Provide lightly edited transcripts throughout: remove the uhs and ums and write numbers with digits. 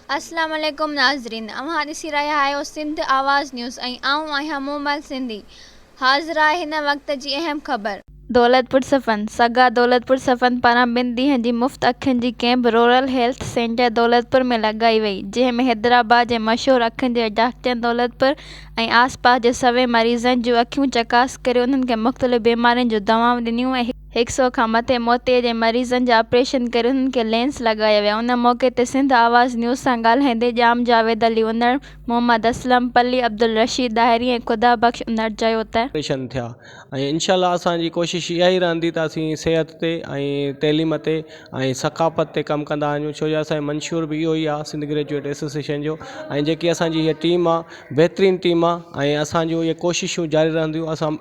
अस्सलाम वालेकुम नाज़रीन, अव्हां ॾिसी रहिया आहियो सिंध आवाज़ न्यूज़ ऐं आऊं आहियां मोमल सिंधी। हाज़िर आहे हिन वक़्त जी अहम ख़बर। दौलतपुर सफ़न सगा दौलतपुर सफ़न पारां 2 ॾींहनि जी मुफ़्त अखियुनि जी camp rural health centre Daulatpur में लॻाई वई, जंहिं में हैदराबाद जे मशहूरु अखियुनि जे डॉक्टर दौलतपुर ऐं आसपास जे सभई मरीज़नि जूं अखियूं चकास करे उन्हनि खे मुख़्तलिफ़ बीमारियुनि जूं दवाऊं ॾिनियूं ऐं 100 खां मथे मोतीअ जे मरीज़नि जा ऑपरेशन करे उन्हनि खे लेंस लॻाया विया। उन मौक़े ते सिंध आवाज़ न्यूज़ सां ॻाल्हाईंदे जाम जावेद अली उनड़, मोहम्मद असलम पली, अब्दुल रशीद दाहिरी ऐं ख़ुदा बख़्श उनड़ चयो त ऑपरेशन थिया ऐं इंशाअल्लाह असांजी कोशिशि इहा ई रहंदी त असीं सिहत ते ऐं तइलीम ते ऐं सक़ाफ़त ते कमु कंदा आहियूं, छो जो असांजो मंशूर बि इहो ई आहे सिंध ग्रेजुएट एसोसिएशन जो। ऐं जेकी असांजी हीअ टीम आहे बहितरीनु टीम आहे ऐं असांजो इहे कोशिशूं जारी रहंदियूं। असां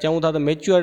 चऊं था त मैच्योर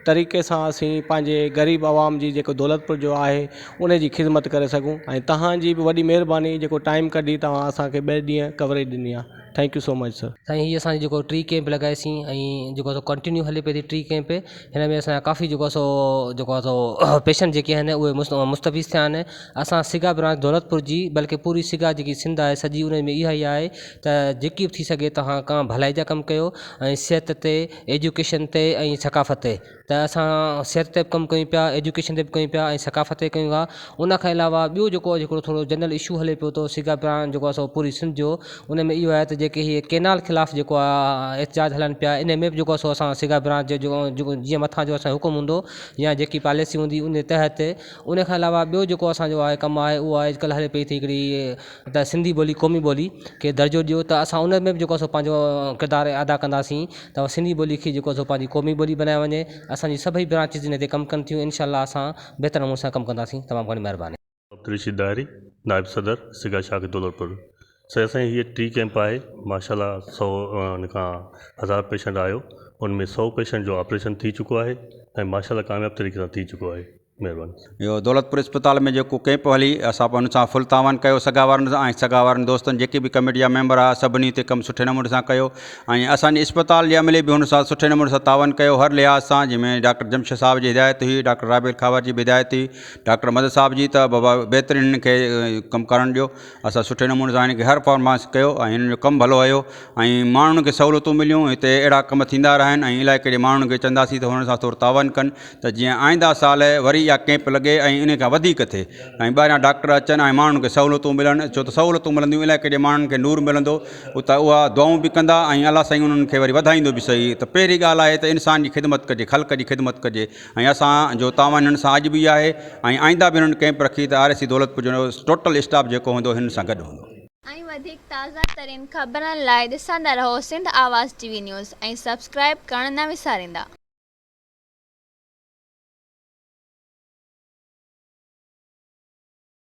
तरीक़े सां असीं पंहिंजे ग़रीब आवाम जी जेको दौलतपुर जो आहे उन जी ख़िदमत करे सघूं। ऐं तव्हांजी बि वॾी महिरबानी जेको टाइम कढी तव्हां असांखे 2 ॾींहं कवरेज ॾिनी आहे। Thank you so much sir. साईं हीअ असांजी जेको टी कैंप लॻाईसीं ऐं जेको सो कंटिन्यू हले पई थी टी कैंप, हिन में असांजा काफ़ी जेको आहे सो पेशेंट जेके आहिनि उहे मुस्तफ़ीज़ थिया आहिनि। असां सिगा ब्रांच दौलतपुर जी बल्कि पूरी सिगा जेकी सिंध आहे सॼी उन में इहा ई आहे त जेकी बि थी सघे तव्हां का भलाई जा कमु कयो ऐं सिहत ते, एजुकेशन ते ऐं सक़ाफ़त ते। त असां सिहत ते बि कमु कयूं पिया, एजुकेशन ते बि कयूं पिया ऐं सक़ाफ़त ते कयूं था। उन खां अलावा ॿियो जेको हिकिड़ो थोरो जनरल इशू हले पियो थो सिगा ब्रांच जेको आहे सो पूरी सिंध जो, उन में इहो आहे त जेके हीअ केनाल ख़िलाफ़ु जेको आहे एहतजाज हलनि पिया, इन में बि जेको आहे सो असां सिगा ब्रांच जो जीअं मथां जो असांजो हुकुम हूंदो या जेकी पॉलिसी हूंदी उन तहत। उन खां अलावा ॿियो जेको असांजो आहे कमु आहे उहो आहे अॼुकल्ह हले पई थी हिकिड़ी त सिंधी ॿोली क़ौमी ॿोली खे दर्जो ॾियो, त असां उन में बि जेको आहे सो पंहिंजो किरदारु अदा कंदासीं त सिंधी ॿोली खे जेको आहे सो पंहिंजी क़ौमी ॿोली बनाए वञे। असांजी सभई ब्रांचिस इन ते कमु कनि थियूं, इनशाअल्लाह असां बहितर नमूने सां कमु कंदासीं। तमामु घणी महिरबानी। अब्दुल रशीद दाहिरी, नायब सदर सिगा शाख दौलतपुर। सर असांजी हीअ टी कैंप आहे, माशाल्लाह 100 खां 1000 पेशेंट आयो, उनमें 100 पेशेंट जो ऑपरेशन थी चुको आहे ऐं माशाल्लाह कामयाब तरीक़े सां थी चुको आहे। महिरबानी। इहो दौलतपुर अस्पताल में जेको कैंप हली असां उन सां फुल तावन कयो सगा वारनि सां ऐं सगा वारनि दोस्तनि जेके बि कमेटी जा मेंबर आहे सभिनी ते कमु सुठे नमूने सां कयो ऐं असांजे अस्पताल जे अमले बि हुन सां सुठे नमूने सां तावन कयो हर लिहाज़ सां, जंहिंमें डॉक्टर जमशेद साहब जी हिदायत हुई, डॉक्टर राबिल खावर जी बि हिदायत हुई, डॉक्टर मदद साहब जी त बाबा बहितरीनु हिन खे कमु करणु ॾियो। असां सुठे नमूने सां हिन खे हर फॉर्मास कयो ऐं हिन जो कमु भलो हुयो ऐं माण्हुनि खे सहूलियतूं मिलियूं। हिते अहिड़ा कम थींदा रहनि ऐं इलाइक़े जे माण्हुनि खे चवंदासीं त हुन सां थोरो तावन कनि त जीअं आईंदा साल वरी इहा कैंप लॻे ऐं इन खां वधीक थिए ऐं ॿाहिरां डॉक्टर अचनि ऐं माण्हुनि खे सहूलियतूं मिलनि, छो त सहूलियतूं मिलंदियूं इलाइक़े जे माण्हुनि खे नूर मिलंदो, त उहा दुआऊं बि कंदा ऐं अलाह साईं उन्हनि खे वरी वधाईंदो बि सही। त पहिरीं ॻाल्हि आहे त इंसान जी ख़िदमत कजे, ख़ल्क़ जी ख़िदमत कजे ऐं असांजो तावन हिन सां अॼु बि आहे ऐं आईंदा बि हिननि कैंप रखी त RSC दौलतपुर जो टोटल स्टाफ जेको हूंदो हिन सां गॾु हूंदो। ऐं वधीक ताज़ा तरीन ख़बरनि लाइ ॾिसंदा रहो सिंध आवाज़ TV न्यूज़ ऐं सब्सक्राइब करणु न विसारींदा।